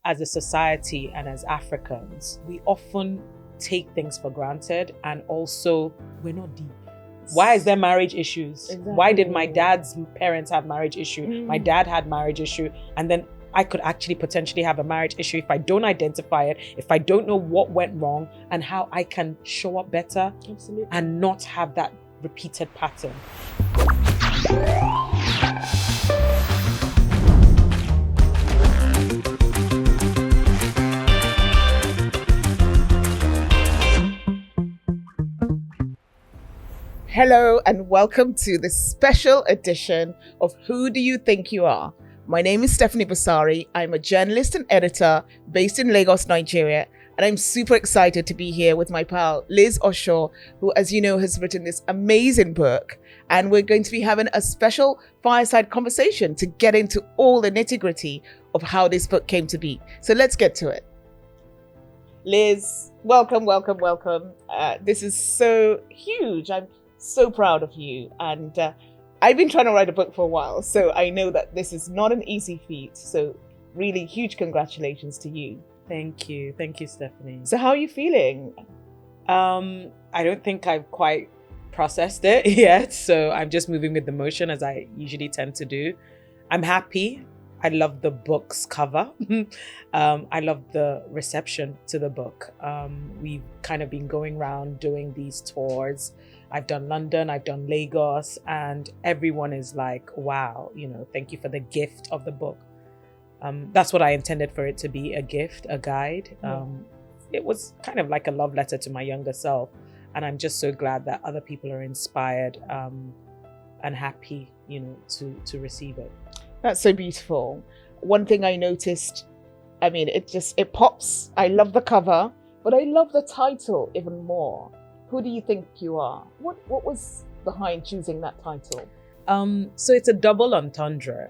as a society and as Africans, we often take things for granted, and also we're not deep. Why is there marriage issues? Exactly. Why did my dad's parents have marriage issue? My dad had marriage issue, and then I could actually potentially have a marriage issue if I don't identify it, if I don't know what went wrong and how I can show up better. Absolutely. And not have that repeated pattern. Hello and welcome to this special edition of Who Do You Think You Are? My name is Stephanie Busari. I'm a journalist and editor based in Lagos, Nigeria, and I'm super excited to be here with my pal Liz Osho, who, as you know, has written this amazing book. And we're going to be having a special fireside conversation to get into all the nitty-gritty of how this book came to be. So let's get to it. Liz, welcome. This is so huge. I'm so proud of you, and I've been trying to write a book for a while, so I know that this is not an easy feat. So really huge congratulations to you. Thank you, Stephanie. So how are you feeling? I don't think I've quite processed it yet, so I'm just moving with the motion as I usually tend to do. I'm happy. I love the book's cover. I love the reception to the book. We've kind of been going around doing these tours. I've done London, I've done Lagos, and everyone is like, wow, thank you for the gift of the book. That's what I intended for it to be, a gift, a guide. It was kind of like a love letter to my younger self. And I'm just so glad that other people are inspired and happy, to receive it. That's so beautiful. One thing I noticed, it pops. I love the cover, but I love the title even more. Who do you think you are? What was behind choosing that title? So it's a double entendre.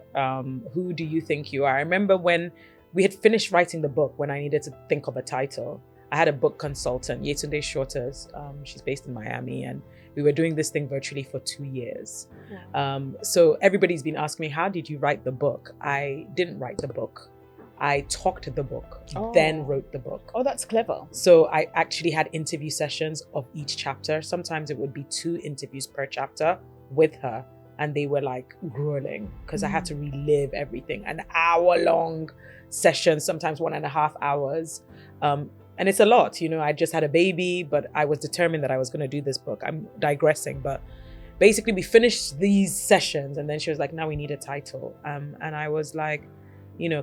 Who do you think you are? I remember when we had finished writing the book, when I needed to think of a title, I had a book consultant, Yetunde Shorters. She's based in Miami, and we were doing this thing virtually for 2 years. Yeah. So everybody's been asking me, how did you write the book? I didn't write the book. I talked the book, then wrote the book. Oh, that's clever. So I actually had interview sessions of each chapter. Sometimes it would be 2 interviews per chapter with her. And they were like grueling because I had to relive everything. An hour-long session, sometimes 1.5 hours. And it's a lot, I just had a baby, but I was determined that I was going to do this book. I'm digressing, but basically we finished these sessions and then she was like, now we need a title. And I was like,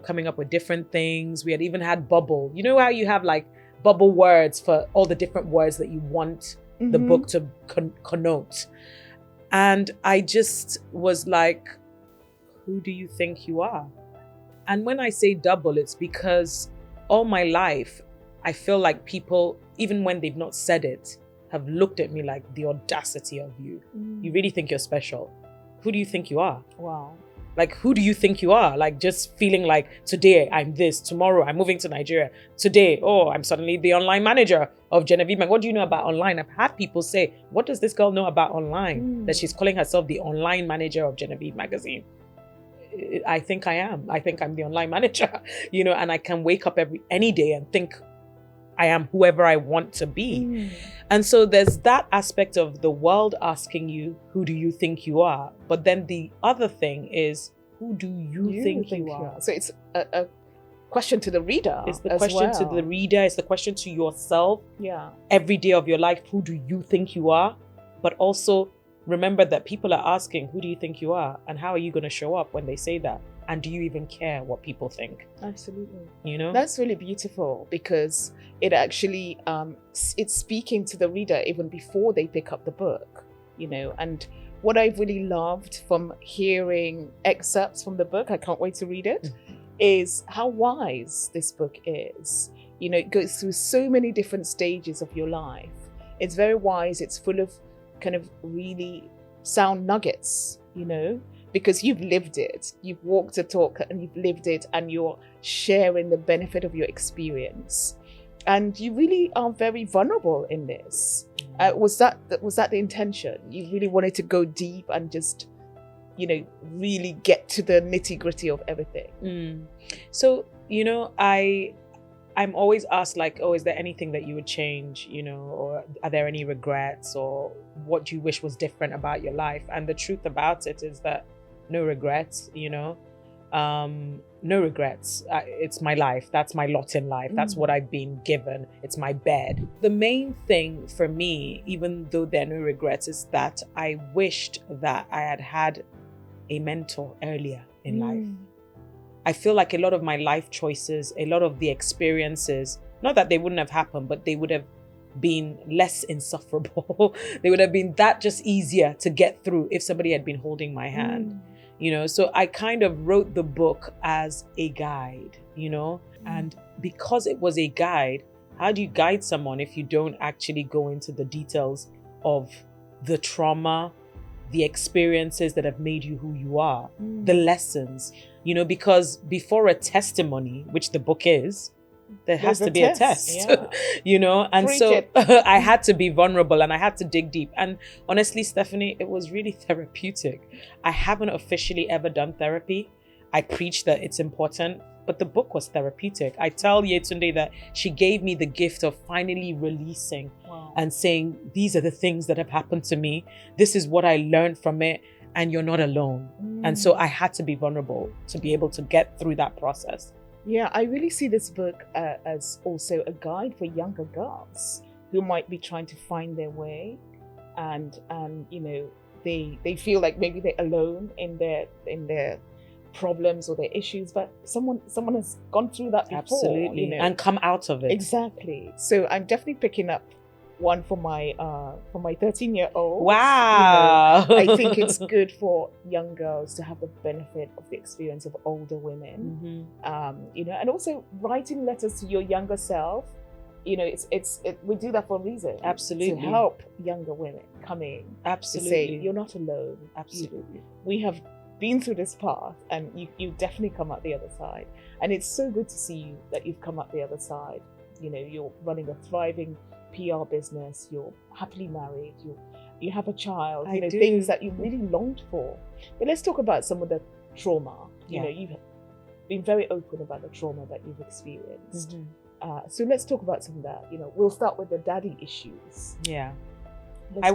coming up with different things. We had even had bubble. You know how you have like bubble words for all the different words that you want the book to connote. And I just was like, who do you think you are? And when I say double, it's because all my life, I feel like people, even when they've not said it, have looked at me like the audacity of you. You really think you're special. Who do you think you are? Wow. Like, who do you think you are? Like, just feeling like today I'm this, tomorrow I'm moving to Nigeria. Today, I'm suddenly the online manager of Genevieve. What do you know about online? I've had people say, what does this girl know about online? That she's calling herself the online manager of Genevieve magazine. I think I am. I think I'm the online manager, and I can wake up any day and think I am whoever I want to be. And so there's that aspect of the world asking you, who do you think you are? But then the other thing is, who do you think you are? So it's a question to the reader. It's the question to the reader. It's the question to yourself. Yeah. Every day of your life, who do you think you are? But also remember that people are asking, who do you think you are? And how are you going to show up when they say that? And do you even care what people think? Absolutely. That's really beautiful because it actually, it's speaking to the reader even before they pick up the book, and what I've really loved from hearing excerpts from the book, I can't wait to read it, is how wise this book is. It goes through so many different stages of your life. It's very wise. It's full of kind of really sound nuggets, because you've lived it, you've walked the talk and you've lived it, and you're sharing the benefit of your experience. And you really are very vulnerable in this. Was that the intention? You really wanted to go deep and just, really get to the nitty gritty of everything. So you know, I'm always asked like, oh, is there anything that you would change, you know, or are there any regrets, or what do you wish was different about your life? And the truth about it is that no regrets, you know, no regrets. It's my life. That's my lot in life. That's what I've been given. It's my bed. The main thing for me, even though there are no regrets, is that I wished that I had had a mentor earlier in life. I feel like a lot of my life choices, a lot of the experiences, not that they wouldn't have happened, but they would have been less insufferable. They would have been that just easier to get through if somebody had been holding my hand, you know? So I kind of wrote the book as a guide, you know? And because it was a guide, how do you guide someone if you don't actually go into the details of the trauma, the experiences that have made you who you are, the lessons, you know, because before a testimony, which the book is, there has to be a test, you know? And so I had to be vulnerable and I had to dig deep. And honestly, Stephanie, it was really therapeutic. I haven't officially ever done therapy. I preach that it's important, but the book was therapeutic. I tell Yetunde that she gave me the gift of finally releasing and saying, these are the things that have happened to me. This is what I learned from it. And you're not alone. And so I had to be vulnerable to be able to get through that process. Yeah, I really see this book as also a guide for younger girls who might be trying to find their way, and you know, they feel like maybe they're alone in their problems or their issues, but someone has gone through that before, absolutely, you know, and come out of it. Exactly. So I'm definitely picking up one for my 13-year-old. Wow. You know, I think it's good for young girls to have the benefit of the experience of older women. You know, and also writing letters to your younger self. You know, we do that for a reason. Absolutely. To help younger women coming. Absolutely. To say you're not alone. Absolutely. We have been through this path, and you definitely come out the other side. And it's so good to see you that you've come out the other side. You know, you're running a thriving PR business, you're happily married, you have a child, you know, things that you really longed for. But let's talk about some of the trauma. You know, you've been very open about the trauma that you've experienced. So let's talk about some of that. You know, we'll start with the daddy issues. Yeah. I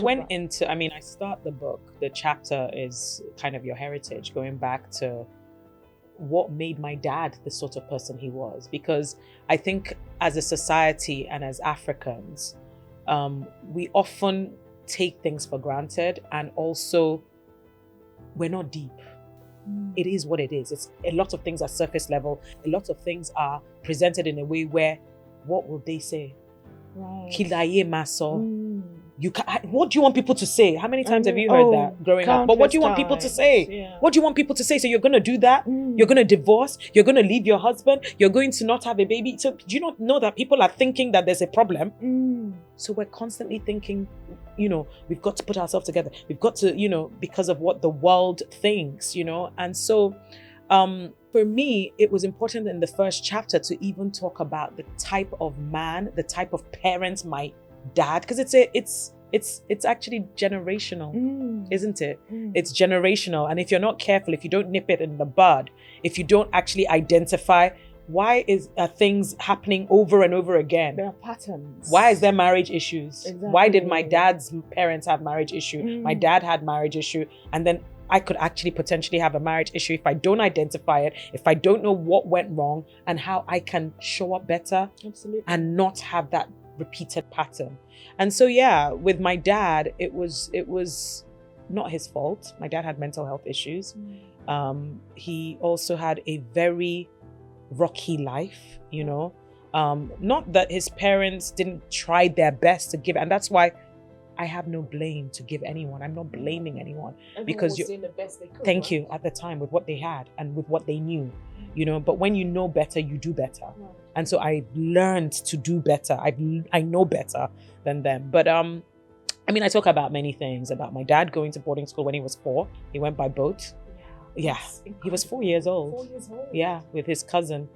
start the book, the chapter is kind of your heritage, going back to what made my dad the sort of person he was. Because I think as a society and as Africans, we often take things for granted, and also we're not deep. It is what it is. It's a lot of things are surface level. A lot of things are presented in a way where, what will they say? Kilaye maso. What do you want people to say? How many times have you heard that growing up? But what do you want people to say? Yeah. What do you want people to say? So you're going to do that? You're going to divorce? You're going to leave your husband? You're going to not have a baby? So do you not know that people are thinking that there's a problem? So we're constantly thinking, you know, we've got to put ourselves together. We've got to, you know, because of what the world thinks, you know. And so for me, it was important in the first chapter to even talk about the type of man, the type of parents my dad, because it's actually generational, isn't it? It's generational. And if you're not careful, if you don't nip it in the bud, if you don't actually identify why are things happening over and over again? There are patterns. Why is there marriage issues? Exactly. Why did my dad's parents have marriage issue? My dad had marriage issue. And then I could actually potentially have a marriage issue if I don't identify it, if I don't know what went wrong and how I can show up better. Absolutely. And not have that repeated pattern. And so with my dad, it was not his fault. My dad had mental health issues. He also had a very rocky life, you know. Not that his parents didn't try their best to give, and that's why I have no blame to give anyone. I'm not blaming anyone. Everyone because was doing the best they could. Thank you, at the time, with what they had and with what they knew, you know. But when you know better, you do better. And so I learned to do better. I know better than them. But I talk about many things. About my dad going to boarding school when he was 4. He went by boat. Yeah, he was 4 years old. 4 years old. Yeah, with his cousin,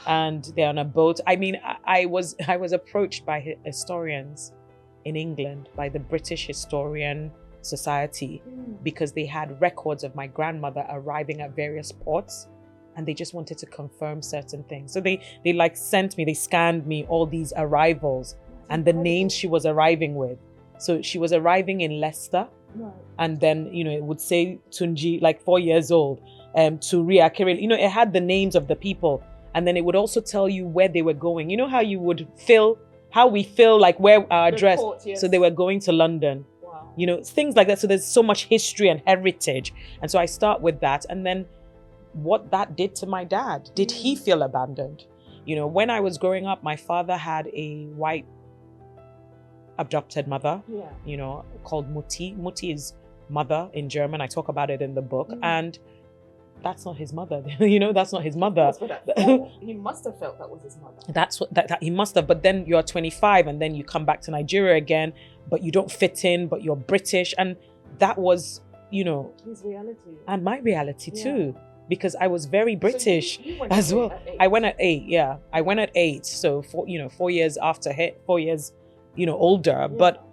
and they're on a boat. I was approached by historians in England, by the British Historian Society, because they had records of my grandmother arriving at various ports and they just wanted to confirm certain things. So they like they scanned me all these arrivals and the names she was arriving with. So she was arriving in Leicester, right. And then, it would say Tunji, like 4 years old, Turia, Kiril, it had the names of the people. And then it would also tell you where they were going. You know how you would how we fill like where our address. Report, yes. So they were going to London. Wow. Things like that. So there's so much history and heritage. And so I start with that. And then what that did to my dad. Did he feel abandoned? When I was growing up, my father had a white adopted mother, called Mutti. Mutti is mother in German. I talk about it in the book. And that's not his mother. That's not his mother. He must have felt that was his mother. That's what that he must have. But then you're 25 and then you come back to Nigeria again, but you don't fit in, but you're British. And that was, his reality. And my reality too. Because I was very British as well. I went at 8, yeah. I went at 8. So 4 years after 4 years, older. Yeah. But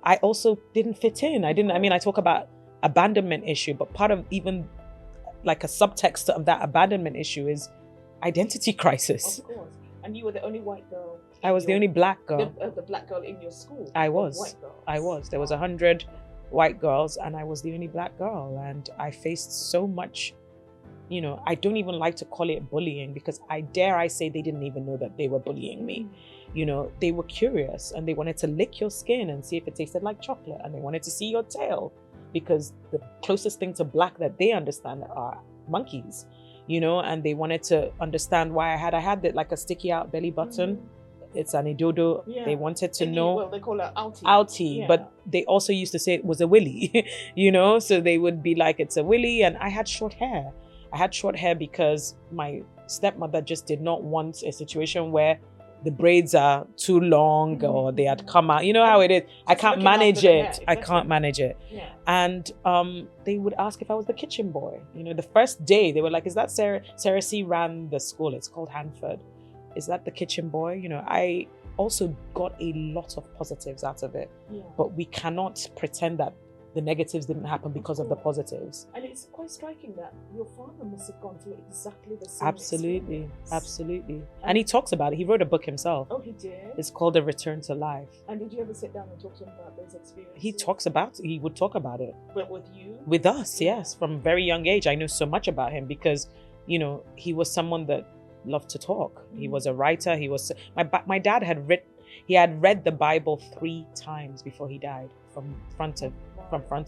I also didn't fit in. I talk about abandonment issue, but part of even like a subtext of that abandonment issue is identity crisis. Of course. And you were the only white girl. I was the only black girl. The black girl in your school. I was. White girls. I was. There was 100 white girls and I was the only black girl. And I faced so much, I don't even like to call it bullying because I say they didn't even know that they were bullying me. They were curious and they wanted to lick your skin and see if it tasted like chocolate, and they wanted to see your tail because the closest thing to black that they understand are monkeys, and they wanted to understand why I had it like a sticky out belly button. It's an idodo. Yeah. They wanted to know. Well, they call it outie. Outie, yeah. But they also used to say it was a willy, so they would be like, it's a willy. And I had short hair. I had short hair because my stepmother just did not want a situation where the braids are too long or they had come out. You know how it is. I can't manage it. Exactly. I can't manage it. Yeah. And they would ask if I was the kitchen boy. The first day they were like, is that Sarah C ran the school? It's called Hanford. Is that the kitchen boy? I also got a lot of positives out of it. Yeah. But we cannot pretend that the negatives didn't happen because of the positives. And it's quite striking that your father must have gone through exactly the same Absolutely. And he talks about it. He wrote a book himself. Oh, he did? It's called A Return to Life. And did you ever sit down and talk to him about those experiences? He would talk about it. But with you? With us, yes. From a very young age, I know so much about him because, he was someone that loved to talk. He was a writer. My dad had read the Bible 3 times before he died from front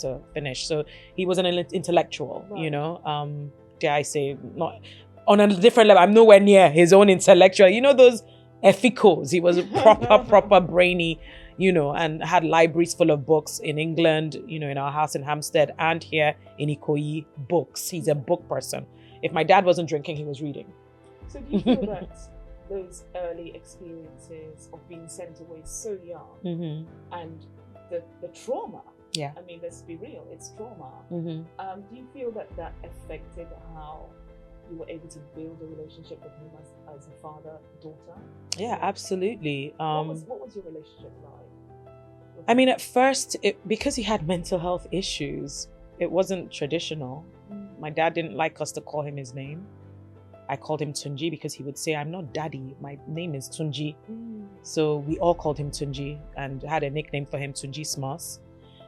to finish. So he was an intellectual, right. Dare I say, not on a different level. I'm nowhere near his own intellectual. Those ethicals. He was proper brainy, and had libraries full of books in England, in our house in Hampstead and here in Ikoyi, books. He's a book person. If my dad wasn't drinking, he was reading. So do you feel that those early experiences of being sent away so young and the trauma, let's be real, it's trauma. Do you feel that affected how you were able to build a relationship with him as a father-daughter? Yeah, absolutely. What was your relationship like? At first, because he had mental health issues, it wasn't traditional. My dad didn't like us to call him his name. I called him Tunji because he would say, I'm not daddy, my name is Tunji. So we all called him Tunji and had a nickname for him, Tunji Smas.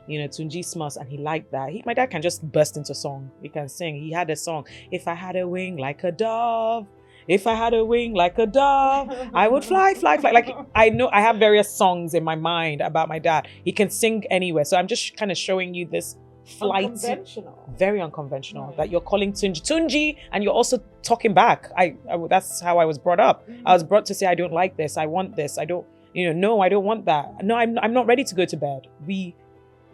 Tunji Smas, and he liked that. My dad can just burst into song. He can sing. He had a song, if I had a wing like a dove, if I had a wing like a dove, I would fly. Like, I know I have various songs in my mind about my dad. He can sing anywhere. So I'm just kind of showing you this flight. Unconventional. Very unconventional. Right. That you're calling Tunji, and you're also talking back. That's how I was brought up. I was brought to say, I don't like this. I want this. I don't, no, I don't want that. No, I'm not ready to go to bed.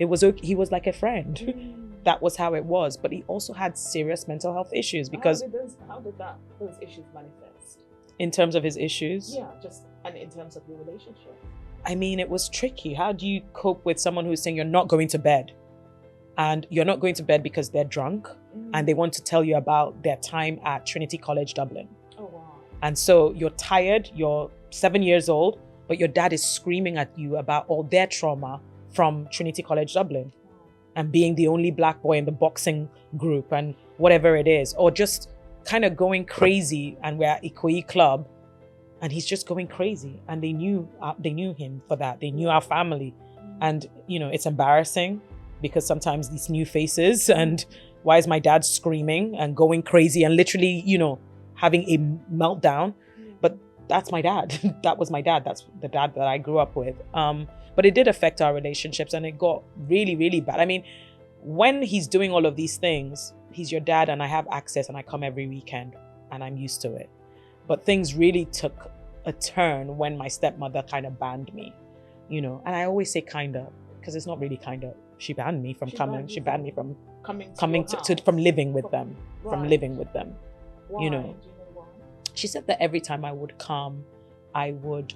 It was okay. He was like a friend. That was how it was. But he also had serious mental health issues because. How did those issues manifest? In terms of his issues? Yeah, and in terms of your relationship. It was tricky. How do you cope with someone who's saying you're not going to bed? And you're not going to bed because they're drunk and they want to tell you about their time at Trinity College Dublin. Oh, wow. And so you're tired, you're 7 years old, but your dad is screaming at you about all their trauma from Trinity College Dublin and being the only black boy in the boxing group and whatever it is, or just kind of going crazy, and we're at Ikoyi Club, and he's just going crazy. And they knew him for that. They knew our family. And, it's embarrassing because sometimes these new faces, and why is my dad screaming and going crazy and literally, having a meltdown? But that's my dad. That was my dad. That's the dad that I grew up with. But it did affect our relationships, and it got really, really bad. I mean, when he's doing all of these things, he's your dad and I have access and I come every weekend and I'm used to it. But things really took a turn when my stepmother kind of banned me, and I always say kind of, because it's not really kind of. She banned me from coming. She banned me from coming from living with them, from living with them. Why? Do you know why? She said that every time I would come, I would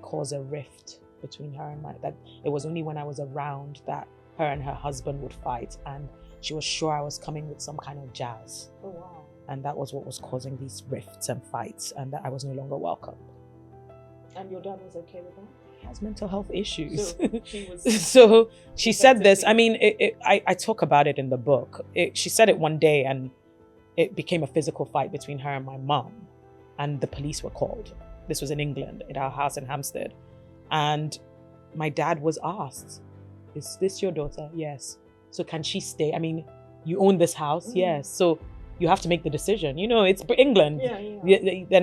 cause a rift between her and that it was only when I was around that her and her husband would fight, and she was sure I was coming with some kind of jazz. Oh wow. And that was what was causing these rifts and fights, and that I was no longer welcome. And your dad was okay with that? He has mental health issues. So she was. So she said this. I mean, I talk about it in the book. She said it one day, and it became a physical fight between her and my mom, and the police were called. This was in England, at our house in Hampstead, and my dad was asked, "Is this your daughter?" "Yes." "So can she stay? I mean, you own this house." "Yes." "So you have to make the decision. It's England. Yeah. They're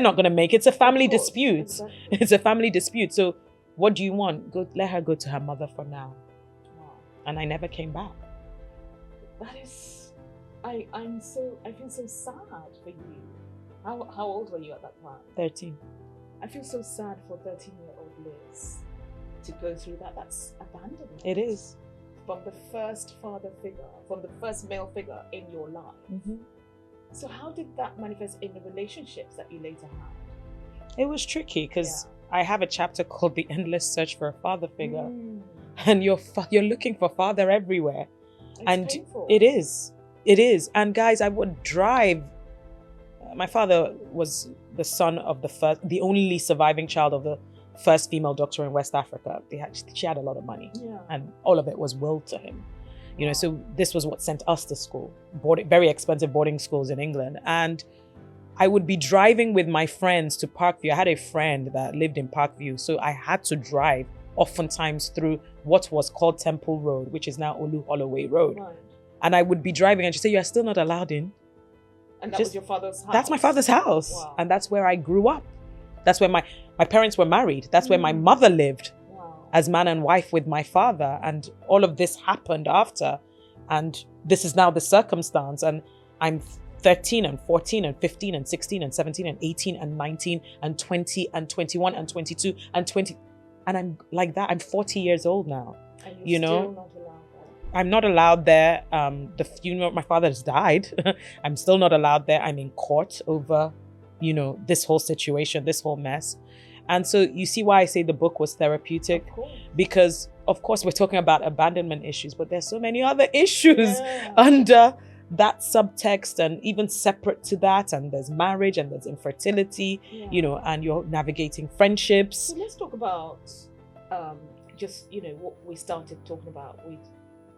not gonna make it. It's a family dispute. Exactly. It's a family dispute. So what do you want? Let her go to her mother for now." Wow. And I never came back. That is, I feel so sad for you. How old were you at that time? 13. I feel so sad for 13-year-old Liz to go through that. That's abandonment. It is. From the first father figure, from the first male figure in your life. Mm-hmm. So how did that manifest in the relationships that you later had? It was tricky because I have a chapter called "The Endless Search for a Father Figure," and you're looking for father everywhere. It's painful. It is. And guys, I would drive. My father was the son of the only surviving child of the first female doctor in West Africa. She had a lot of money, and all of it was willed to him. So this was what sent us to school, very expensive boarding schools in England. And I would be driving with my friends to Parkview. I had a friend that lived in Parkview, so I had to drive oftentimes through what was called Temple Road, which is now Olu Holloway Road. Right. And I would be driving, and she'd say, "You are still not allowed in." And that was your father's house? That's my father's house. Wow. And that's where I grew up. That's where my parents were married. That's where my mother lived as man and wife with my father. And all of this happened after. And this is now the circumstance. And I'm 13 and 14 and 15 and 16 and 17 and 18 and 19 and 20 and 21 and 22 and 20. And I'm like that. I'm 40 years old now. And you're still not allowed there. I'm not allowed there. The funeral, my father has died. I'm still not allowed there. I'm in court over, this whole situation, this whole mess. And so you see why I say the book was therapeutic, because of course we're talking about abandonment issues, but there's so many other issues under that subtext, and even separate to that. And there's marriage, and there's infertility, and you're navigating friendships. So let's talk about just, what we started talking about with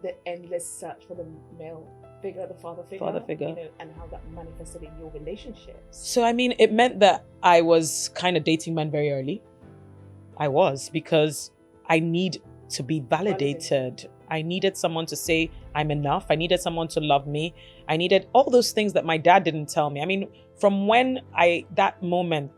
the endless search for the male figure, the father figure, and how that manifested in your relationships. So, I mean, it meant that I was kind of dating men very early. I was, because I need to be validated. I needed someone to say I'm enough. I needed someone to love me. I needed all those things that my dad didn't tell me. I mean, from when that moment,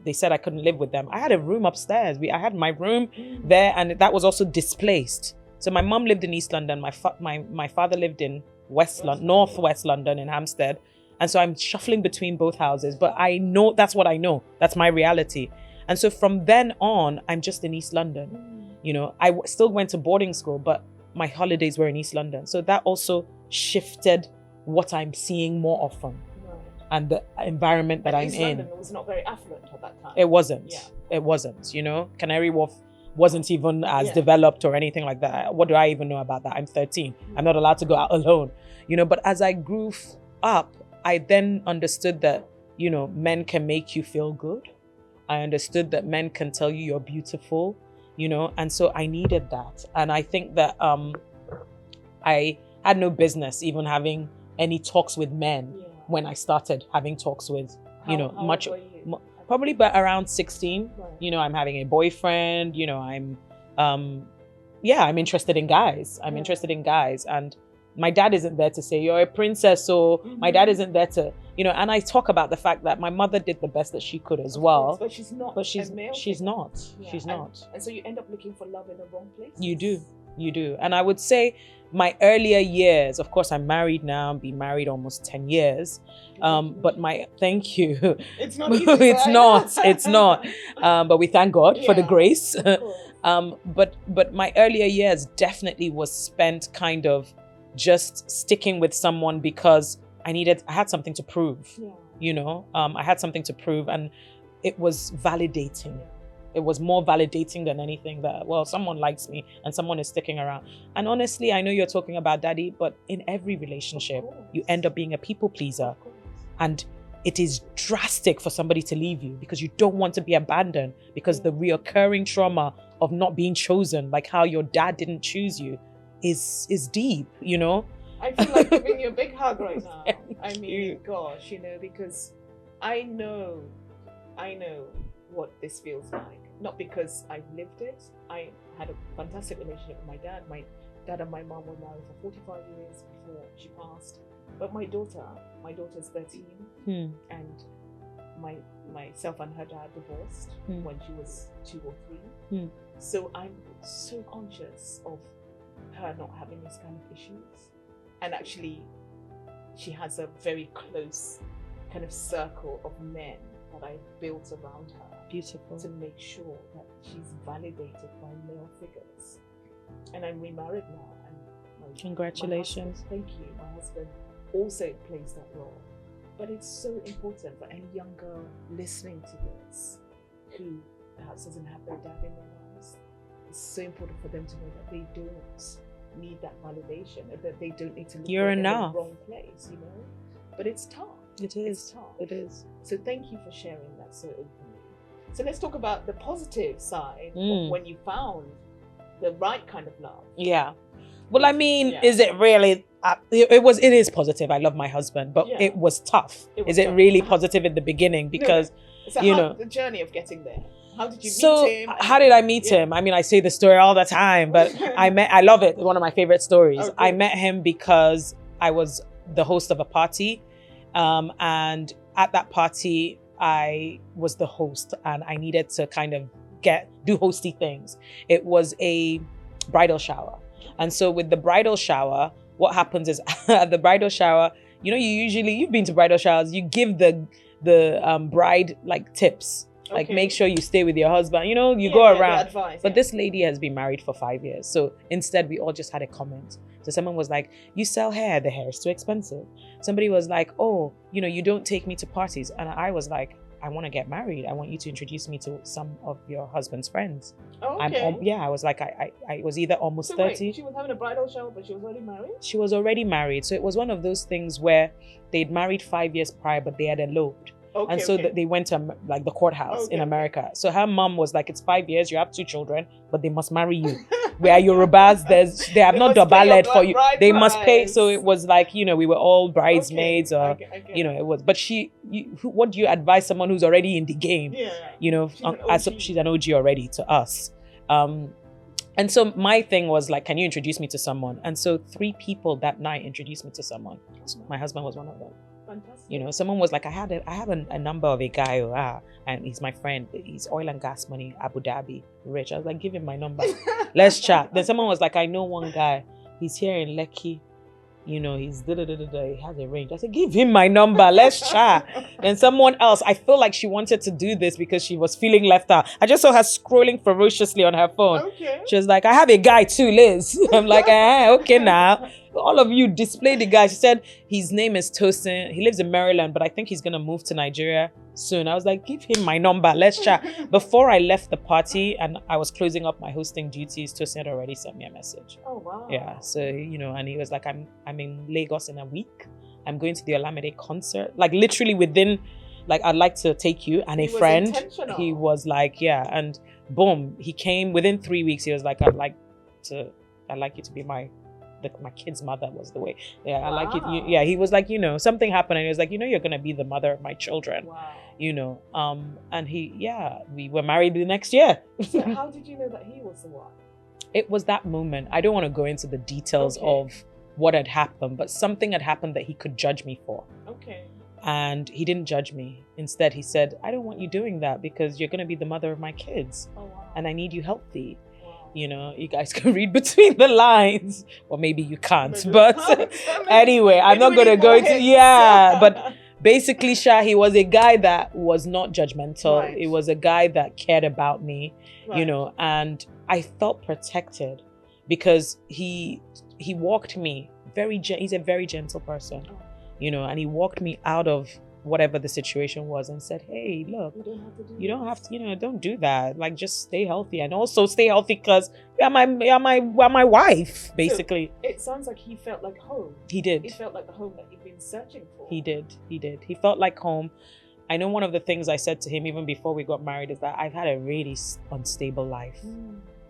they said I couldn't live with them. I had a room upstairs. I had my room there, and that was also displaced. So my mom lived in East London. My father lived in Northwest London in Hampstead. And so I'm shuffling between both houses, but I know that's what I know. That's my reality. And so from then on, I'm just in East London. I still went to boarding school, but my holidays were in East London. So that also shifted what I'm seeing more often, and the environment that I'm East in. London was not very affluent at that time. It wasn't. Yeah. It wasn't. Canary Wharf wasn't even as developed or anything like that. What do I even know about that? I'm 13. I'm not allowed to go out alone. But as I grew up, I then understood that, men can make you feel good. I understood that men can tell you you're beautiful, and so I needed that. And I think that I had no business even having any talks with men when I started having talks with, you know, How much, old were you? probably but around 16. Right. You know, I'm having a boyfriend, you know, I'm interested in guys. I'm Yeah. interested in guys. And my dad isn't there to say, you're a princess. So my dad isn't there to, you know, and I talk about the fact that my mother did the best that she could as Of well. course, but she's not. But she's a male figure. not. Yeah, She's not. And so you end up looking for love in the wrong place. You do. And I would say my earlier years, of course, I'm married now, been married almost 10 years. But thank you. It's not easy. It's not. But we thank God for the grace. Of course. But my earlier years definitely was spent kind of just sticking with someone because I had something to prove. Yeah. You know, I had something to prove, and it was validating. It was more validating than anything that, well, someone likes me and someone is sticking around. And honestly, I know you're talking about daddy, but in every relationship, you end up being a people pleaser. And it is drastic for somebody to leave you because you don't want to be abandoned, because the reoccurring trauma of not being chosen, like how your dad didn't choose you, is deep, you know? I feel like giving you a big hug right now. I mean, gosh, you know, because I know what this feels like. Not because I've lived it. I had a fantastic relationship with my dad. My dad and my mom were married for 45 years before she passed. But my daughter's 13, and myself and her dad divorced when she was 2 or 3. So I'm so conscious of her not having these kind of issues. And actually, she has a very close kind of circle of men that I've built around her. Beautiful. To make sure that she's validated by male figures. And I'm remarried now. And congratulations. Thank you. My husband also plays that role. But it's so important for any young girl listening to this who perhaps doesn't have their dad in their lives. It's so important for them to know that they don't need that validation, that they don't need to look You're in enough. the wrong place, you know? But it's tough. It is. It's tough. It is. So thank you for sharing that so openly. So let's talk about the positive side of when you found the right kind of love. Yeah. Well, I mean, is it really? It is positive. I love my husband, but it was tough. Is it really positive in the beginning? Because the journey of getting there. How did you meet him? How did I meet him? I mean, I say the story all the time, but I love it. One of my favorite stories. Okay. I met him because I was the host of a party, and at that party, I was the host, and I needed to kind of do hosty things. It was a bridal shower. And so with the bridal shower, what happens is at the bridal shower, you know, you've been to bridal showers, you give the bride like tips, like make sure you stay with your husband, you know, you go around. Advice, but this lady has been married for 5 years. So instead we all just had a comment. So someone was like, you sell hair, the hair is too expensive. Somebody was like, oh, you know, you don't take me to parties. And I was like, I want to get married. I want you to introduce me to some of your husband's friends. Oh, okay. I was like, I was either almost 30. Wait, she was having a bridal shower, but she was already married? She was already married. So it was one of those things where they'd married 5 years prior, but they had eloped. Okay, and so they went to like the courthouse in America. So her mom was like, it's 5 years, you have 2 children, but they must marry you. Where Yorubas, they have not double for you. They must pay. So it was like, you know, we were all bridesmaids you know, it was. But what do you advise someone who's already in the game? Yeah. You know, she's an OG already to us. And so my thing was like, can you introduce me to someone? And so 3 people that night introduced me to someone. My husband was one of them. Fantastic. You know, someone was like, I have a number of a guy, and he's my friend. He's oil and gas money, Abu Dhabi, rich. I was like, give him my number. Let's chat. Then someone was like, I know one guy. He's here in Lekki. You know, he's he has a range. I said, give him my number. Let's chat. Then someone else, I feel like she wanted to do this because she was feeling left out. I just saw her scrolling ferociously on her phone. Okay. She was like, I have a guy too, Liz. I'm like, okay now. All of you display the guy. She said his name is Tosin. He lives in Maryland, but I think he's gonna move to Nigeria soon. I was like, give him my number. Let's chat. Before I left the party and I was closing up my hosting duties, Tosin had already sent me a message. Oh wow. Yeah. So, you know, and he was like, I'm in Lagos in a week. I'm going to the Olamide concert. Like literally within, like, I'd like to take you and a friend. He was like, yeah, and boom, he came within 3 weeks. He was like, I'd like you to be my my kid's mother was the way. Yeah, I like it. Yeah, he was like, something happened, and he was like, you're gonna be the mother of my children. Wow. And we were married the next year. So how did you know that he was the one? It was that moment. I don't want to go into the details of what had happened, but something had happened that he could judge me for. Okay. And he didn't judge me. Instead, he said, I don't want you doing that because you're going to be the mother of my kids. Oh, wow. And I need you healthy. Wow. You guys can read between the lines. Or maybe you can't. But anyway, I'm not going to go into... Yeah. But basically, Sha, he was a guy that was not judgmental. Right. He was a guy that cared about me, Right. and I felt protected because he walked me he's a very gentle person, and he walked me out of whatever the situation was and said, hey, look, you don't have to, don't do that. Like, just stay healthy, and also stay healthy because you're my wife, basically. So it sounds like he felt like home. He did. He felt like the home that you've been searching for. He did. He felt like home. I know one of the things I said to him even before we got married is that I've had a really unstable life.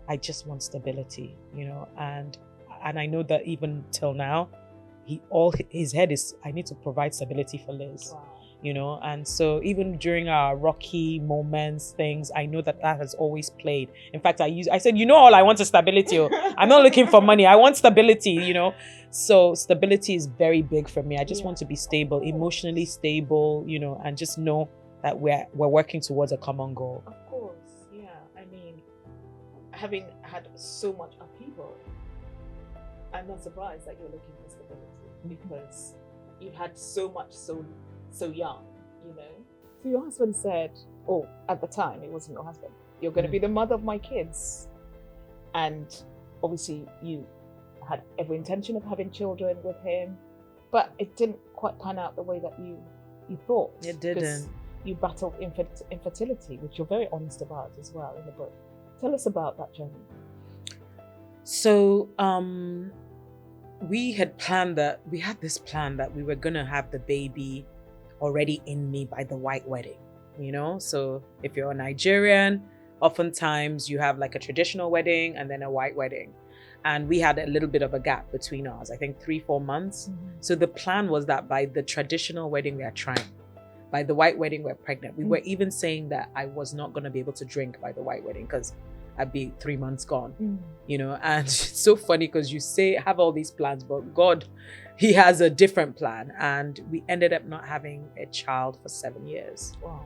I just want stability, and I know that even till now, his head is, I need to provide stability for Liz. Wow. And so even during our rocky moments, things, I know that has always played. In fact, I said, all I want is stability. I'm not looking for money. I want stability, So stability is very big for me. I just want to be stable, emotionally stable, and just know that we're working towards a common goal. Of course, yeah. I mean, having had so much upheaval, I'm not surprised that you're looking for stability because you've had so much so young, So your husband said, at the time, it wasn't your husband, you're going to be the mother of my kids. And obviously you had every intention of having children with him, but it didn't quite pan out the way that you thought. It didn't. You battled infertility, which you're very honest about as well in the book. Tell us about that journey. So, we had this plan that we were going to have the baby already in me by the white wedding, So if you're a Nigerian, oftentimes you have like a traditional wedding and then a white wedding. And we had a little bit of a gap between us, I think 3-4 months. Mm-hmm. So the plan was that by the traditional wedding, we are trying. By the white wedding, we're pregnant. We were even saying that I was not going to be able to drink by the white wedding because I'd be 3 months gone, and it's so funny because you have all these plans, but God, he has a different plan. And we ended up not having a child for 7 years. Wow.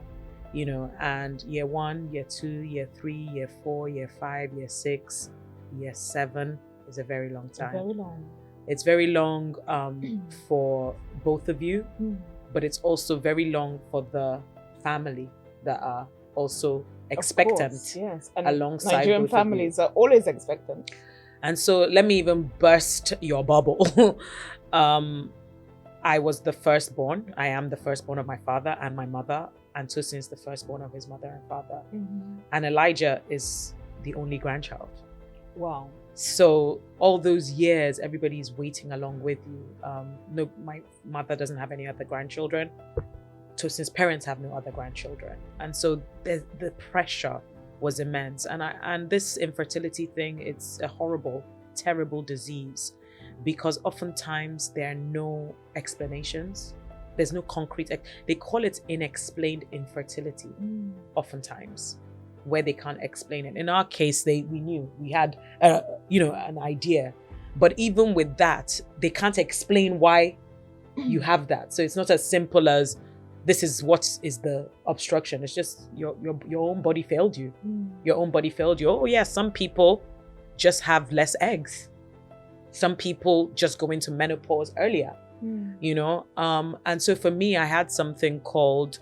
And year 1, year 2, year 3, year 4, year 5, year 6, year 7 is a very long time. Very long. It's very long for both of you, but it's also very long for the family that are also expectant. Of course, yes. And alongside Nigerian both families are always expectant. And so let me even burst your bubble. I was the firstborn. I am the firstborn of my father and my mother, and Tosin's the firstborn of his mother and father. And Elijah is the only grandchild. Wow. So all those years, everybody's waiting along with you. No, my mother doesn't have any other grandchildren. Tosin's parents have no other grandchildren. And so the pressure was immense. And this infertility thing, it's a horrible, terrible disease because oftentimes there are no explanations. There's no concrete, they call it unexplained infertility oftentimes, where they can't explain it. In our case, we knew, we had, an idea. But even with that, they can't explain why you have that. So it's not as simple as, this is what is the obstruction. It's just your own body failed you. Your own body failed you. Oh yeah, some people just have less eggs. Some people just go into menopause earlier, And so for me, I had something called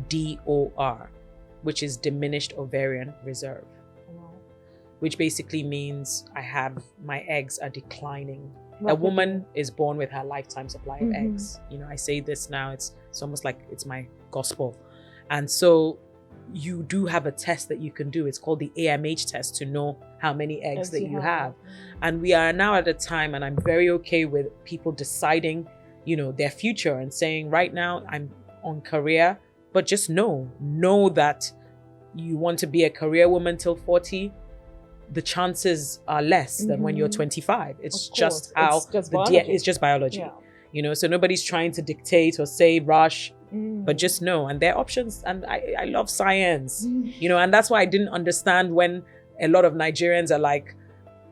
DOR, which is diminished ovarian reserve, which basically means my eggs are declining. A woman is born with her lifetime supply of eggs. I say this now, it's almost like it's my gospel. And so you do have a test that you can do. It's called the AMH test to know how many eggs that you have. And we are now at a time, and I'm very okay with people deciding, their future and saying, right now I'm on career, but just know that you want to be a career woman till 40. the chances are less than when you're 25. It's just it's just biology. Yeah. You know, so nobody's trying to dictate or say rush, but just know. And there are options. And I love science, you know, and that's why I didn't understand when a lot of Nigerians are like,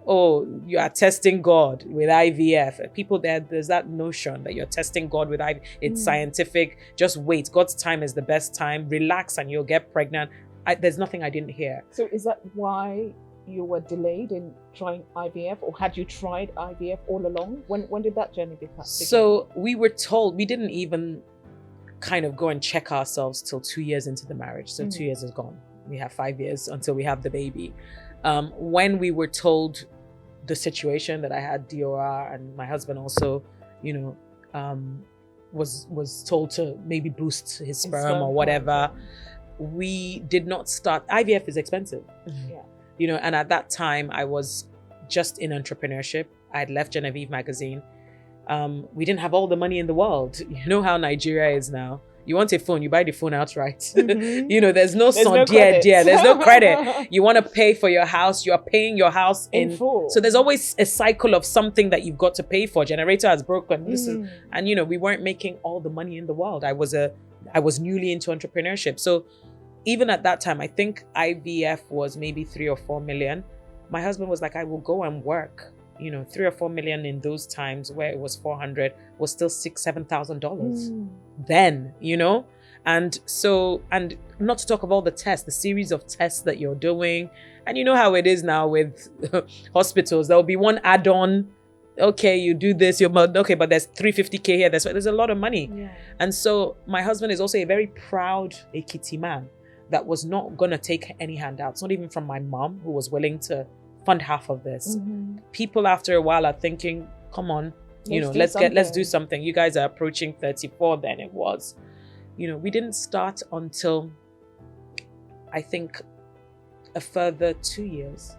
oh, you are testing God with IVF. People there's that notion that you're testing God with IVF. It's scientific. Just wait. God's time is the best time. Relax and you'll get pregnant. There's nothing I didn't hear. So is that why you were delayed in trying IVF, or had you tried IVF all along? When did that journey begin? So we were told, we didn't even kind of go and check ourselves till 2 years into the marriage. So 2 years is gone. We have 5 years until we have the baby. When we were told the situation that I had DOR, and my husband also, you know, was told to maybe boost his sperm or whatever, we did not start. IVF is expensive. Yeah. You know, and at that time I was just in entrepreneurship. I had left Genevieve magazine. We didn't have all the money in the world. You know how Nigeria is now. You want a phone, you buy the phone outright. You know, there's no dear. There's no credit. You want to pay for your house, you're paying your house in full. So there's always a cycle of something that you've got to pay for. Generator has broken. And you know, we weren't making all the money in the world. I was newly into entrepreneurship. So even at that time, I think IVF was maybe 3 or 4 million. My husband was like, I will go and work. You know, 3 or 4 million in those times where it was 400 was still $6,000-7,000 then, you know? And so, and not to talk of all the tests, the series of tests that you're doing. And you know how it is now with hospitals. There'll be one add-on. Okay, you do this, okay, but there's 350K here. There's a lot of money. Yeah. And so my husband is also a very proud Ekiti man that was not going to take any handouts, not even from my mom, who was willing to fund half of this. People after a while are thinking, come on, you know, let's do something. You guys are approaching 34 then it was. You know, we didn't start until I think a further 2 years.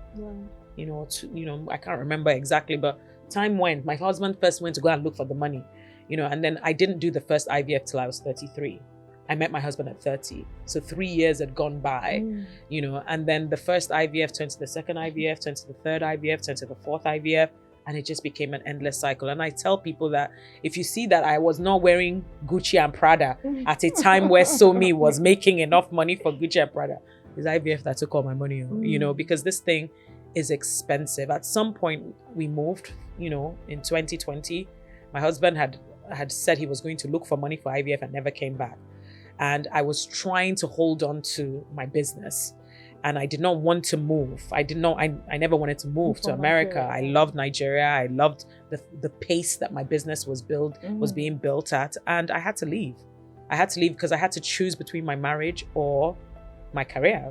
You know, I can't remember exactly, but time went. My husband first went to go and look for the money, you know, and then I didn't do the first IVF till I was 33. I met my husband at 30. So 3 years had gone by, you know, and then the first IVF turned to the second IVF, turned to the third IVF, turned to the fourth IVF, and it just became an endless cycle. And I tell people that if you see that I was not wearing Gucci and Prada at a time where Somi was making enough money for Gucci and Prada, it's IVF that took all my money, you know, because this thing is expensive. At some point we moved, you know, in 2020, my husband had said he was going to look for money for IVF and never came back. And I was trying to hold on to my business, and I did not want to move. I never wanted to move to America. I loved Nigeria. I loved the pace that my business was being built at. And I had to leave. I had to leave because I had to choose between my marriage or my career,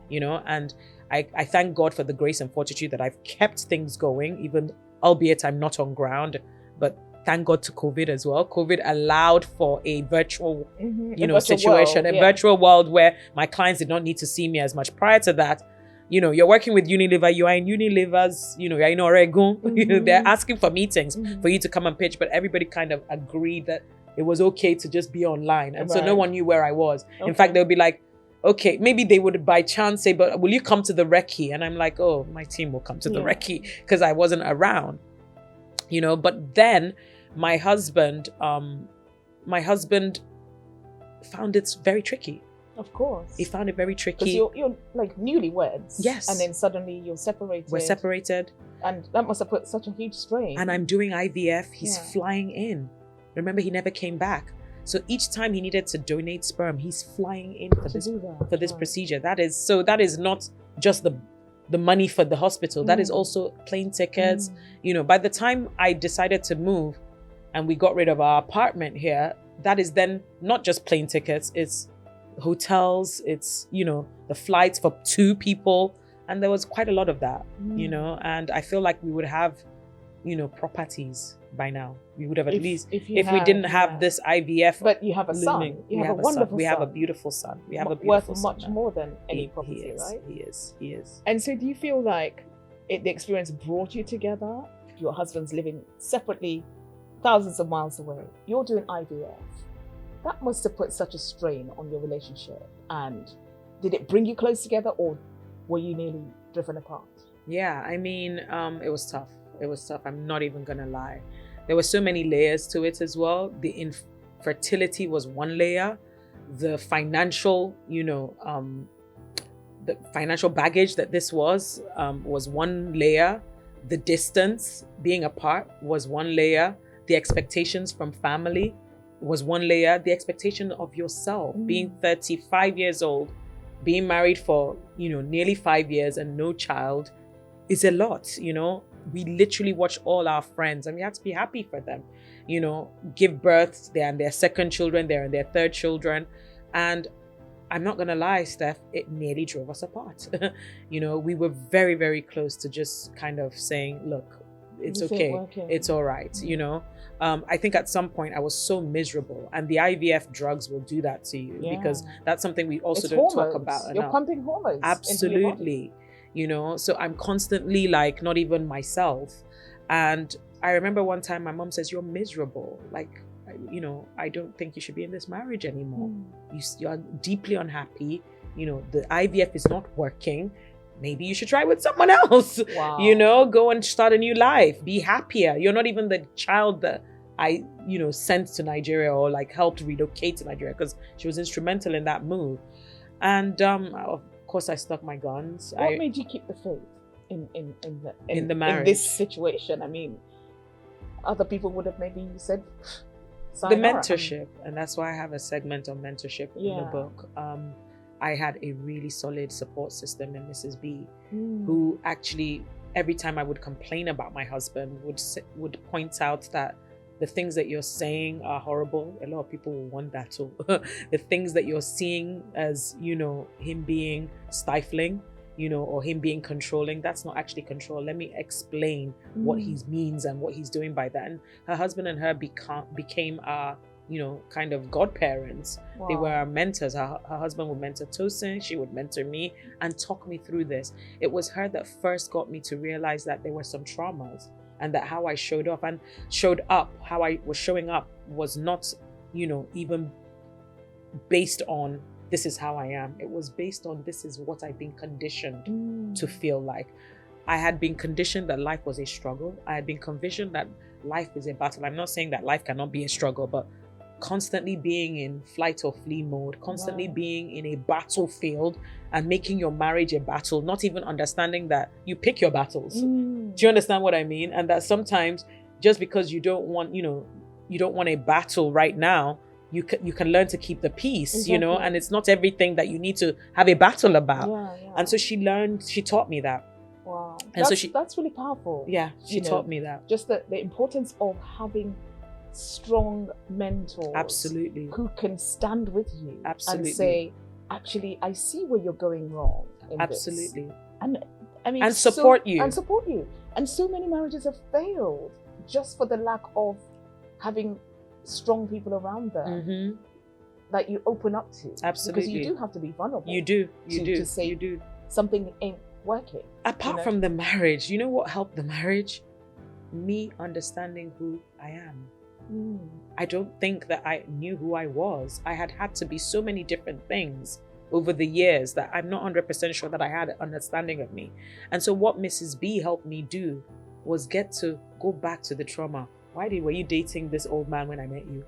you know, and I thank God for the grace and fortitude that I've kept things going, even albeit I'm not on ground, but thank God to COVID as well. COVID allowed for a virtual, situation, a virtual world where my clients did not need to see me as much. Prior to that, you know, you're working with Unilever, you are in Unilever's, you know, you're in Oregon, you know, they're asking for meetings for you to come and pitch, but everybody kind of agreed that it was okay to just be online. And so no one knew where I was. In fact, they'll be like, okay, maybe they would by chance say, but will you come to the recce? And I'm like, oh, my team will come to the recce because I wasn't around, you know. But then my husband found it very tricky. Of course. He found it very tricky. Because you're like newlyweds. Yes. And then suddenly you're separated. We're separated. And that must have put such a huge strain. And I'm doing IVF. He's flying in. Remember, he never came back. So each time he needed to donate sperm, he's flying in for this procedure. That is not just the money for the hospital. That is also plane tickets. You know, by the time I decided to move and we got rid of our apartment here, that is then not just plane tickets, it's hotels, it's, you know, the flights for 2 people. And there was quite a lot of that, you know, and I feel like we would have, you know, properties by now. We would have at least, if we didn't have this IVF. But you have a son. You have a wonderful son. We have a beautiful son. We have a beautiful son. Worth much more than any property, right? He is. And so do you feel like the experience brought you together? Your husband's living separately, thousands of miles away. You're doing IVF. That must have put such a strain on your relationship. And did it bring you close together, or were you nearly driven apart? Yeah, I mean, it was tough. It was tough. I'm not even gonna lie. There were so many layers to it as well. The infertility was one layer. The financial, the financial baggage that this was one layer. The distance, being apart, was one layer. The expectations from family was one layer. The expectation of yourself, being 35 years old, being married for, nearly 5 years and no child is a lot, We literally watch all our friends and we have to be happy for them, give birth, they're in their second children, they're in their third children. And I'm not going to lie, Steph, it nearly drove us apart. We were very, very close to just kind of saying, look, it's okay. It's all right. I think at some point I was so miserable, and the IVF drugs will do that to you because that's something we also don't talk about enough. You're pumping hormones. Absolutely. So I'm constantly like not even myself. And I remember one time my mom says, you're miserable. Like, I don't think you should be in this marriage anymore. You're deeply unhappy. The IVF is not working. Maybe you should try with someone else. Wow. Go and start a new life. Be happier. You're not even the child that I, sent to Nigeria or like helped relocate to Nigeria, because she was instrumental in that move. And of course I stuck my guns. What made you keep the faith in the marriage? In this situation? I mean, other people would have maybe said, the mentorship, and that's why I have a segment on mentorship in the book. I had a really solid support system in Mrs. B, who actually, every time I would complain about my husband, would point out that the things that you're saying are horrible. A lot of people will want that too. The things that you're seeing as, him being stifling, or him being controlling, that's not actually control. Let me explain what he means and what he's doing by that. And her husband and her became our, kind of godparents. Wow. They were our mentors. Her husband would mentor Tosin, she would mentor me and talk me through this. It was her that first got me to realize that there were some traumas, and that how I showed up, how I was showing up was not, even based on this is how I am. It was based on this is what I've been conditioned to feel like. I had been conditioned that life was a struggle. I had been conditioned that life is a battle. I'm not saying that life cannot be a struggle, but constantly being in flight or flee mode, constantly being in a battlefield and making your marriage a battle, not even understanding that you pick your battles. Do you understand what I mean? And that sometimes just because you don't want a battle right now, you can learn to keep the peace, Exactly. And it's not everything that you need to have a battle about. Yeah. And so she taught me that. Wow. And that's really powerful. Yeah, she taught me that. Just the importance of having strong mentors. Absolutely. Who can stand with you. Absolutely. And say, actually, I see where you're going wrong in Absolutely. this. And I mean, and support you. And so many marriages have failed just for the lack of having strong people around them that you open up to. Absolutely. Because you do have to be vulnerable. You do. To say something ain't working. Apart from the marriage, you know what helped the marriage? Me understanding who I am. I don't think that I knew who I was. I had to be so many different things over the years that I'm not 100% sure that I had an understanding of me. And so what Mrs. B helped me do was get to go back to the trauma. Were you dating this old man when I met you?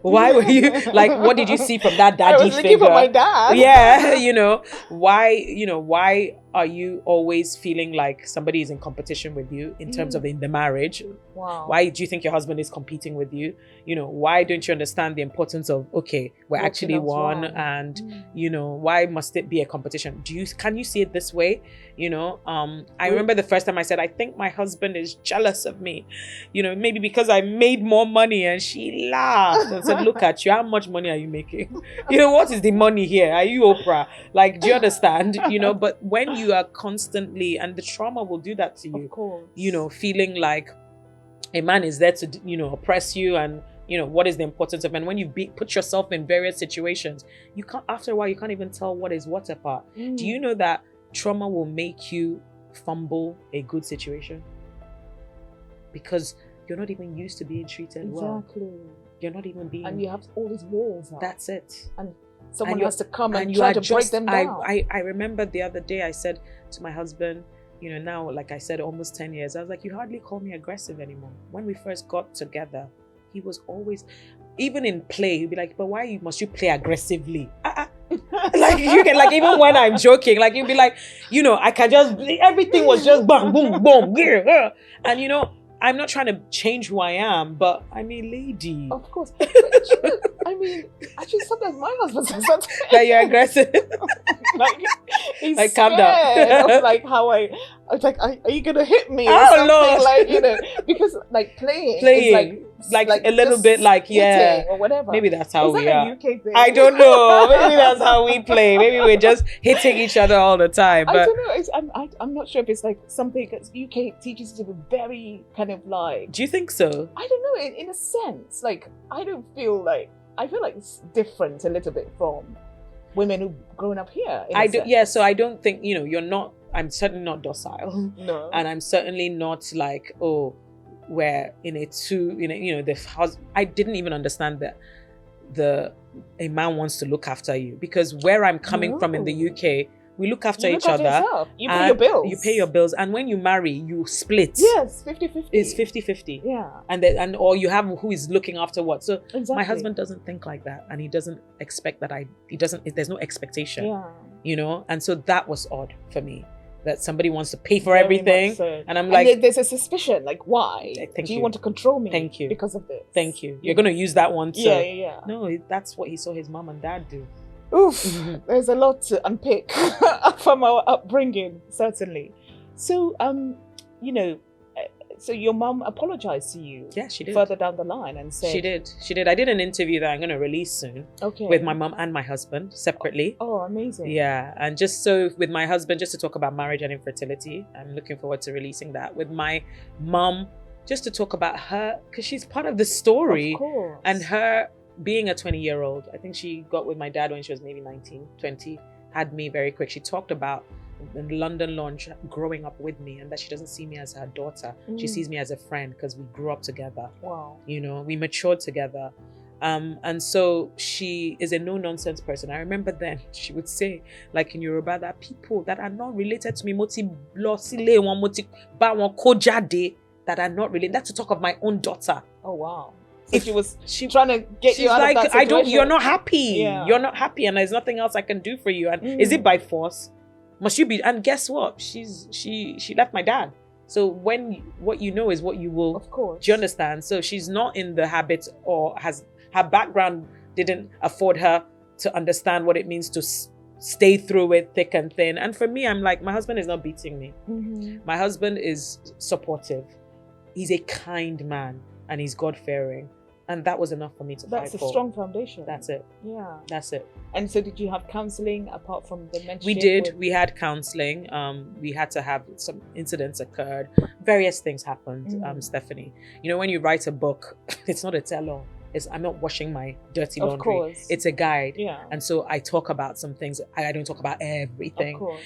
Why were you what did you see from that daddy I was looking figure? for my dad. Yeah, why are you always feeling like somebody is in competition with you in terms of the marriage? Wow. Why do you think your husband is competing with you? Why don't you understand the importance of, okay, we're actually one, and why must it be a competition? Can you see it this way? I remember the first time I said, I think my husband is jealous of me, maybe because I made more money, and she laughed and said, look at you, how much money are you making? What is the money here? Are you Oprah? Do you understand? But when you are constantly, and the trauma will do that to you, of course. Feeling like a man is there to, oppress you, and what is the importance of men? When you put yourself in various situations, you can't, after a while, you can't even tell what is what apart. Do you know that trauma will make you fumble a good situation? Because you're not even used to being treated well. Exactly. You're not even being... And you have all these walls up. That's it. And someone has to come and try to break them down. I remember the other day I said to my husband, now, like I said, almost 10 years, I was like, you hardly call me aggressive anymore. When we first got together, he was always, even in play, he'd be like, but why must you play aggressively? Like, you can, like, even when I'm joking, like, you'd be like, I can just, everything was just bang, boom, boom, and I'm not trying to change who I am, but I'm a lady. Of course. But, actually, sometimes my husband says something. That you're aggressive. Like, he's like, calm down. of, like, how I was like, are you gonna hit me or Oh, something? Lord. Like, because like playing is like a little bit like, yeah, or whatever. maybe that's how is we that are. a UK thing? I don't know. Maybe that's how we play. Maybe we're just hitting each other all the time. But I don't know. I'm not sure if it's like something that UK teaches you to be very kind of like. Do you think so? I don't know. In a sense, like I feel like it's different a little bit from women who've grown up here. Yeah. So I don't think you're not. I'm certainly not docile. No. And I'm certainly not like, where in a two, the house. I didn't even understand that a man wants to look after you, because where I'm coming from in the UK, we look after each other. Yourself. You pay your bills. You pay your bills, and when you marry, you split. Yes, 50-50. It's 50-50. Yeah. And or you have who is looking after what. So exactly. My husband doesn't think like that, and he doesn't expect that there's no expectation. Yeah. And so that was odd for me, that somebody wants to pay for everything. So. And I'm like, there's a suspicion, like, why? Do you want to control me? Thank you. Because of this? Thank you. You're going to use that one too. Yeah. No, that's what he saw his mom and dad do. Oof, there's a lot to unpick from our upbringing, certainly. So, so your mom apologized to you. Yeah, she did. Further down the line and said... She did. I did an interview that I'm going to release soon. Okay. With my mom and my husband separately. Oh, amazing. Yeah. And just so with my husband, just to talk about marriage and infertility. I'm looking forward to releasing that. With my mom, just to talk about her, because she's part of the story. Of course. And her being a 20-year-old, I think she got with my dad when she was maybe 19, 20, had me very quick. She talked about the London launch, growing up with me, and that she doesn't see me as her daughter. She sees me as a friend, because we grew up together. Wow. We matured together. And so she is a no-nonsense person. I remember then she would say, like in Yoruba, that people that are not related to me, that are not related, that's to talk of my own daughter. Oh, wow. So she was trying to get you out of that situation. You're not happy. Yeah. You're not happy, and there's nothing else I can do for you. And is it by force? Must you be? And guess what? She left my dad. So what you know is what you will. Of course. Do you understand? So she's not in the habit, or her background didn't afford her to understand what it means to stay through it thick and thin. And for me, I'm like, my husband is not beating me. My husband is supportive. He's a kind man, and he's God-fearing. And that was enough for me to fight for. That's a strong foundation. That's it. Yeah. That's it. And so did you have counselling apart from the mentorship? We did. We had counselling. We had to have some incidents occurred. Various things happened, Stephanie. When you write a book, it's not a tell-all. I'm not washing my dirty laundry. Of course. It's a guide. Yeah. And so I talk about some things. I don't talk about everything. Of course.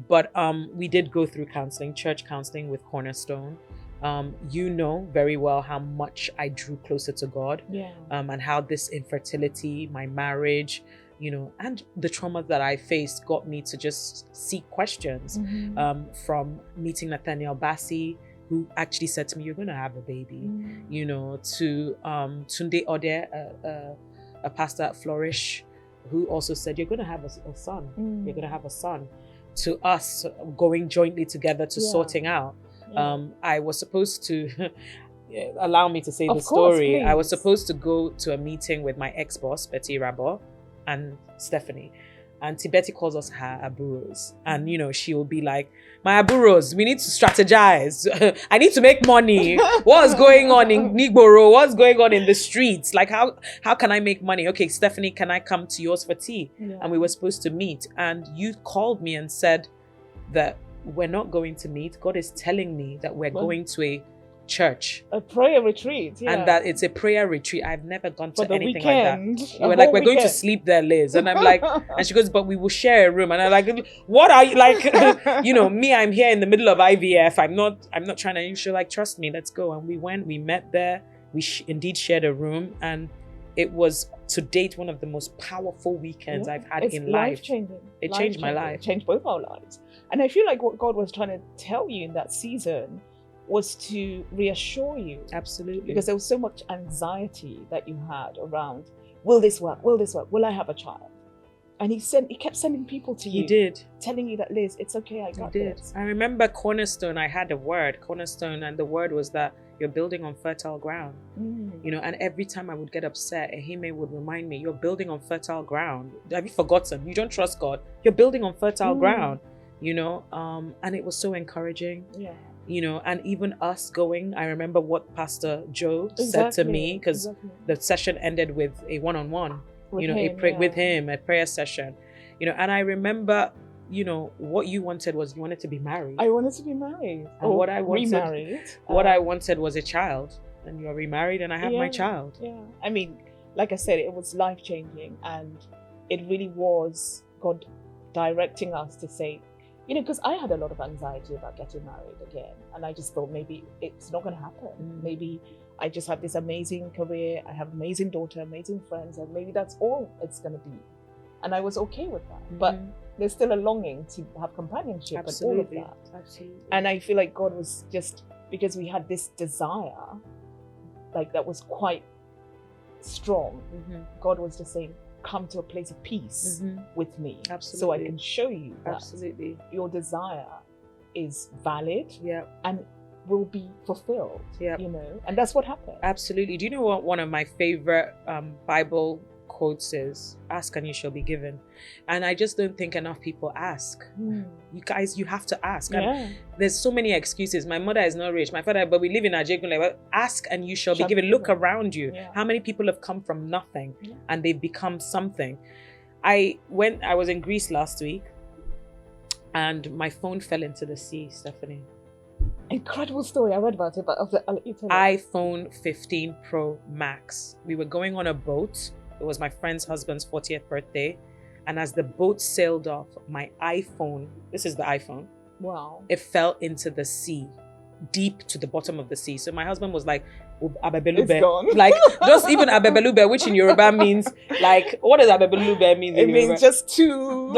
But we did go through counselling, church counselling with Cornerstone. Very well how much I drew closer to God, and how this infertility, my marriage, and the trauma that I faced got me to just seek questions. From meeting Nathaniel Bassi, who actually said to me, "You're going to have a baby," to Tunde Ode, a pastor at Flourish, who also said, "You're going to have a son. You're going to have a son." To us going jointly together to sorting out. I was supposed to allow me to say the story. Please. I was supposed to go to a meeting with my ex-boss, Betty Rabo, and Stephanie. And Betty calls us her aburos. And, she will be like, my aburos, we need to strategize. I need to make money. What's going on in Nigboro? What's going on in the streets? Like, how can I make money? Okay, Stephanie, can I come to yours for tea? Yeah. And we were supposed to meet. And you called me and said that we're not going to meet. God is telling me that we're going to a church. A prayer retreat, yeah. And that it's a prayer retreat. I've never gone to anything weekend, like that. We're like, we're going to sleep there, Liz. And I'm like, and she goes, but we will share a room. And I'm like, what are you like? Me, I'm here in the middle of IVF. I'm not trying to, she's like, trust me, let's go. And we went, we met there. We indeed shared a room. And it was to date, one of the most powerful weekends I've had it's in life. Life-changing. It changed my life. It changed both our lives. And I feel like what God was trying to tell you in that season was to reassure you. Absolutely. Because there was so much anxiety that you had around, will this work? Will this work? Will I have a child? And he kept sending people to you. He did. Telling you that, Liz, it's okay, I got this. I remember Cornerstone, I had a word, Cornerstone, and the word was that you're building on fertile ground. You know, and every time I would get upset, Ehime would remind me, you're building on fertile ground. Have you forgotten? You don't trust God. You're building on fertile ground, you know, and it was so encouraging. Yeah. You know, and even us going, I remember what Pastor Joe said to me, because the session ended with a one-on-one. With him, a prayer session, you know, and I remember, you know, what you wanted was you wanted to be married. I wanted to be married. And what I wanted, remarried. What I wanted was a child, and you're remarried, and I have my child. Yeah, I mean, like I said, it was life-changing, and it really was God directing us to say, you know, because I had a lot of anxiety about getting married again, and I just thought maybe it's not going to happen. Maybe I just have this amazing career, I have amazing daughter, amazing friends, and maybe that's all it's going to be. And I was okay with that. But there's still a longing to have companionship and all of that. Absolutely. And I feel like God was just, because we had this desire, like that was quite strong, God was just saying, come to a place of peace with me. Absolutely. So I can show you that your desire is valid and will be fulfilled, you know, and that's what happened. Absolutely. Do you know what one of my favorite Bible quotes is? Ask and you shall be given. And I just don't think enough people ask. You guys, you have to ask. And there's so many excuses. My mother is not rich, my father, but we live in Ajegun. Like, ask and you shall be given. Look around you. How many people have come from nothing and they've become something? I was in Greece last week and my phone fell into the sea, Stephanie. Incredible story. I read about it, but I'll let you tell iPhone 15 Pro Max. We were going on a boat. It was my friend's husband's 40th birthday. And as the boat sailed off, my iPhone, this is the iPhone. Wow. It fell into the sea, deep to the bottom of the sea. So my husband was like, Abebelube. Like, just even Abebelube, which in Yoruba means, like, what does Abebelube mean? It means just too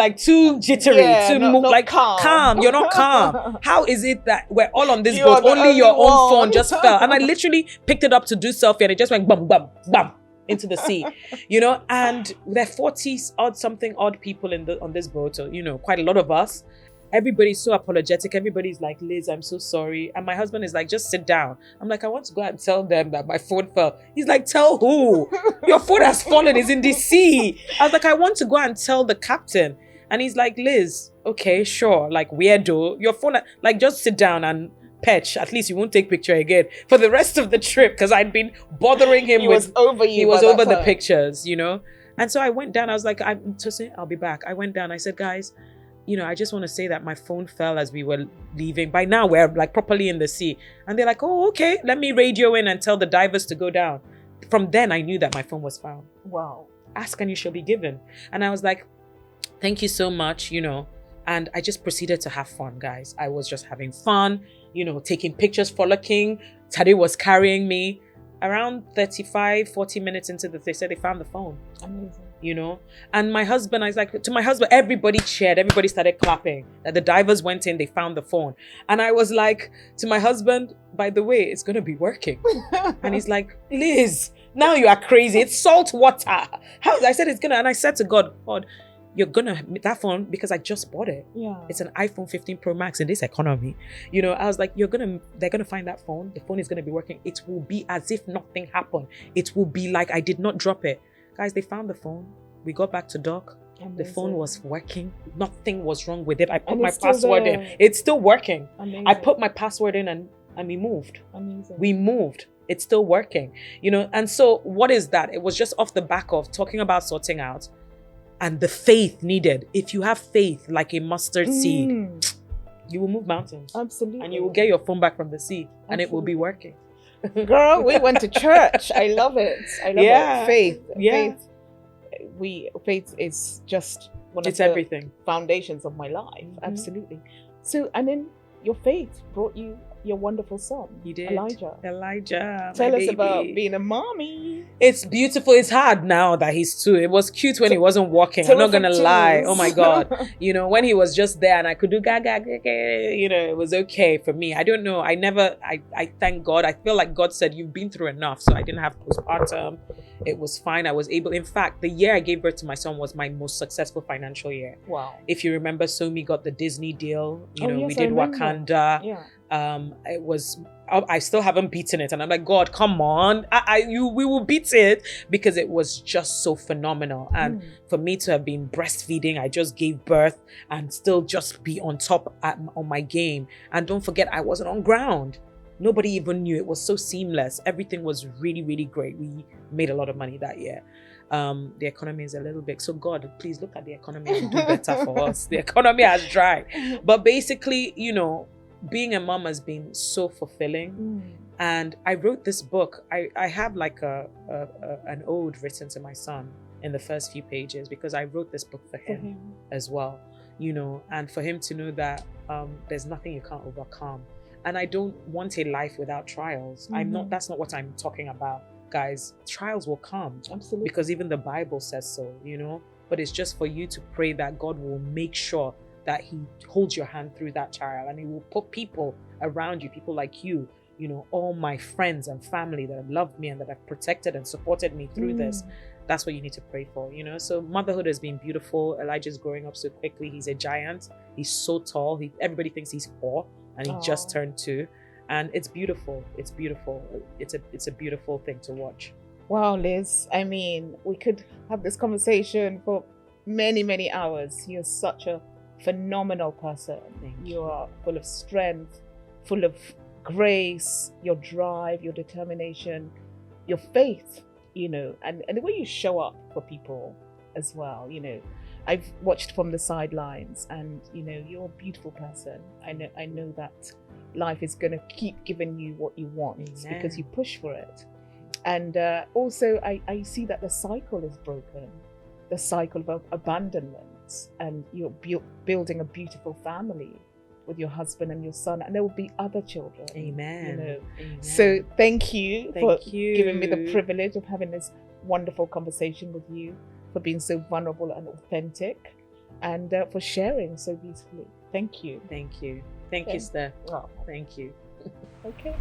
jittery, not calm. You're not calm. How is it that we're all on this boat, only your own phone just fell? And I literally picked it up to do selfie and it just went bum, bum, bum into the sea, you know? And there are 40 odd people on this boat, or, you know, quite a lot of us. Everybody's so apologetic. Everybody's like, Liz, I'm so sorry. And my husband is like, just sit down. I'm like, I want to go and tell them that my phone fell. He's like, tell who? Your phone has fallen. It's in the sea. I was like, I want to go and tell the captain. And he's like, Liz, okay, sure. Like, weirdo. Your phone, like, just sit down and patch. At least you won't take picture again for the rest of the trip, because I'd been bothering him. He was over the pictures, you know? And so I went down. I was like, I'll be back. I went down. I said, guys, you know, I just want to say that my phone fell as we were leaving. By now, we're like properly in the sea. And they're like, oh, okay, let me radio in and tell the divers to go down. From then, I knew that my phone was found. Wow. Ask and you shall be given. And I was like, thank you so much, you know. And I just proceeded to have fun, guys. I was just having fun, you know, taking pictures, frolicking. Tade was carrying me. Around 35, 40 minutes into they said they found the phone. Amazing. You know, and my husband, I was like, to my husband, everybody cheered, everybody started clapping that the divers went in, they found the phone. And I was like to my husband, by the way, it's going to be working. And he's like, Liz, now you are crazy. It's salt water. I said, it's going to, and I said to God, you're going to, that phone, because I just bought it. Yeah. It's an iPhone 15 Pro Max in this economy. You know, I was like, they're going to find that phone. The phone is going to be working. It will be as if nothing happened. It will be like I did not drop it. Guys, they found the phone. We got back to dock. Amazing. The phone was working. Nothing was wrong with it. I put my password in. It's still working. Amazing. I put my password in and we moved. Amazing. We moved. It's still working. You know, and so what is that? It was just off the back of talking about sorting out and the faith needed. If you have faith like a mustard seed, you will move mountains. Absolutely. And you will get your phone back from the sea. Absolutely. And it will be working. Girl, we went to church. I love it. I love it. Faith. Yeah. Faith is just one of everything. Foundations of my life. Absolutely. So, and then your faith brought you your wonderful son. He did. Elijah. Tell us about being a mommy. It's beautiful. It's hard now that he's 2. It was cute when he wasn't walking. I'm not gonna lie. Oh my God. You know, when he was just there and I could do gaga, you know, it was okay for me. I don't know. I thank God. I feel like God said, you've been through enough. So I didn't have postpartum. It was fine. I was able, in fact, the year I gave birth to my son was my most successful financial year. Wow. If you remember, Somi got the Disney deal. You know, yes, we did Wakanda. Yeah. It was, I still haven't beaten it, and I'm like, God, come on, we will beat it, because it was just so phenomenal. And for me to have been breastfeeding, I just gave birth and still just be on top on my game. And don't forget, I wasn't on ground. Nobody even knew. It was so seamless. Everything was really, really great. We made a lot of money that year. The economy is a little big. So God, please look at the economy and do better for us. The economy has dried. But basically, you know, being a mom has been so fulfilling. And I wrote this book. I have like an ode written to my son in the first few pages, because I wrote this book for him as well, you know, and for him to know that there's nothing you can't overcome. And I don't want a life without trials. That's not what I'm talking about, guys. Trials will come. Absolutely. Because even the Bible says so, you know, but it's just for you to pray that God will make sure that he holds your hand through that trial, and he will put people around you, people like you know, all my friends and family that have loved me and that have protected and supported me through this. That's what you need to pray for, you know. So motherhood has been beautiful. Elijah's growing up so quickly. He's a giant. He's so tall. Everybody thinks he's 4, and he just turned 2. And it's beautiful. It's beautiful. It's a beautiful thing to watch. Wow, Liz. I mean, we could have this conversation for many, many hours. You're such a phenomenal person. You are full of strength, full of grace, your drive, your determination, your faith, you know, and the way you show up for people as well. You know, I've watched from the sidelines, and you know, you're a beautiful person. I know that life is going to keep giving you what you want. Amen. Because you push for it. And also I see that the cycle is broken, the cycle of abandonment, and you're building a beautiful family with your husband and your son, and there will be other children. Amen. You know? Amen. So thank you for giving me the privilege of having this wonderful conversation with you, for being so vulnerable and authentic, and for sharing so beautifully. Thank you. Thank you. Thank you, Steph. Oh. Thank you. Okay.